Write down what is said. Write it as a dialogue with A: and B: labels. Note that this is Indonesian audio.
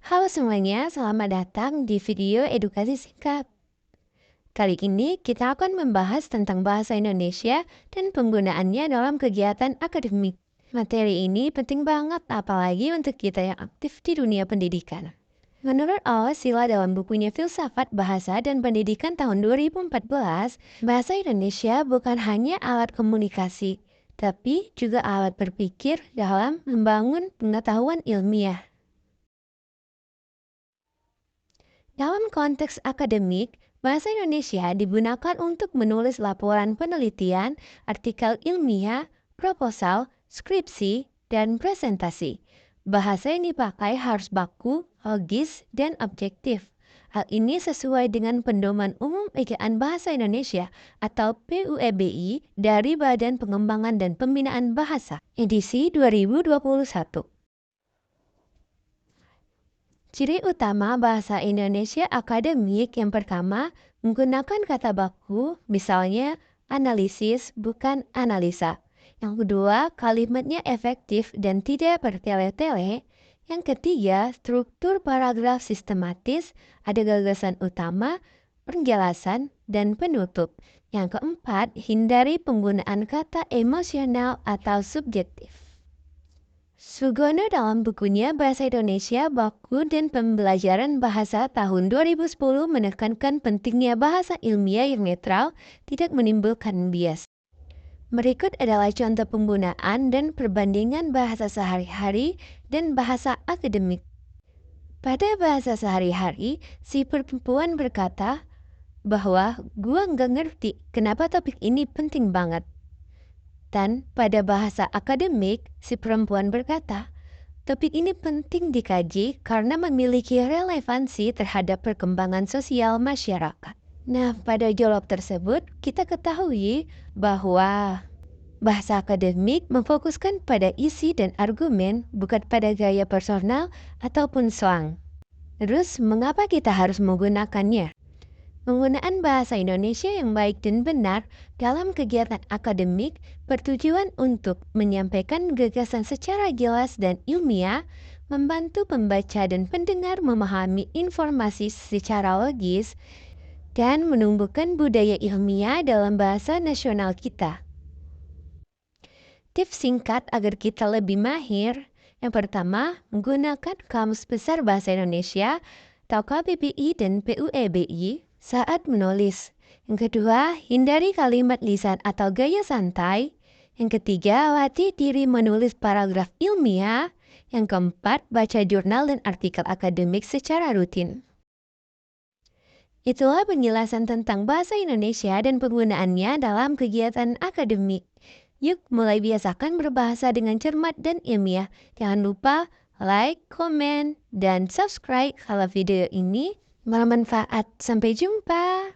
A: Halo semuanya, selamat datang di video edukasi singkat. Kali ini kita akan membahas tentang bahasa Indonesia dan penggunaannya dalam kegiatan akademik. Materi ini penting banget apalagi untuk kita yang aktif di dunia pendidikan. Menurut Sila dalam bukunya Filsafat Bahasa dan Pendidikan tahun 2014, bahasa Indonesia bukan hanya alat komunikasi, tapi juga alat berpikir dalam membangun pengetahuan ilmiah. Dalam konteks akademik, bahasa Indonesia digunakan untuk menulis laporan penelitian, artikel ilmiah, proposal, skripsi, dan presentasi. Bahasa yang dipakai harus baku, logis, dan objektif. Hal ini sesuai dengan Pedoman Umum Ejaan Bahasa Indonesia atau PUEBI dari Badan Pengembangan dan Pembinaan Bahasa, edisi 2021. Ciri utama bahasa Indonesia akademik yang pertama, menggunakan kata baku, misalnya analisis bukan analisa. Yang kedua, kalimatnya efektif dan tidak bertele-tele. Yang ketiga, struktur paragraf sistematis, ada gagasan utama, penjelasan, dan penutup. Yang keempat, hindari penggunaan kata emosional atau subjektif. Sugono dalam bukunya Bahasa Indonesia Baku dan Pembelajaran Bahasa tahun 2010 menekankan pentingnya bahasa ilmiah yang netral, tidak menimbulkan bias. Berikut adalah contoh penggunaan dan perbandingan bahasa sehari-hari dan bahasa akademik. Pada bahasa sehari-hari, si perempuan berkata bahwa gua nggak ngerti kenapa topik ini penting banget. Dan pada bahasa akademik, si perempuan berkata, topik ini penting dikaji karena memiliki relevansi terhadap perkembangan sosial masyarakat. Nah, pada jawab tersebut, kita ketahui bahwa bahasa akademik memfokuskan pada isi dan argumen, bukan pada gaya personal ataupun slang. Terus, mengapa kita harus menggunakannya? Penggunaan bahasa Indonesia yang baik dan benar dalam kegiatan akademik bertujuan untuk menyampaikan gagasan secara jelas dan ilmiah, membantu pembaca dan pendengar memahami informasi secara logis, dan menumbuhkan budaya ilmiah dalam bahasa nasional kita. Tips singkat agar kita lebih mahir. Yang pertama, menggunakan Kamus Besar Bahasa Indonesia atau KBBI dan PUEBI saat menulis. Yang kedua, hindari kalimat lisan atau gaya santai. Yang ketiga, latih diri menulis paragraf ilmiah. Yang keempat, baca jurnal dan artikel akademik secara rutin. Itulah penjelasan tentang bahasa Indonesia dan penggunaannya dalam kegiatan akademik. Yuk mulai biasakan berbahasa dengan cermat dan ilmiah. Jangan lupa like, komen, dan subscribe kalau video ini bermanfaat. Sampai jumpa.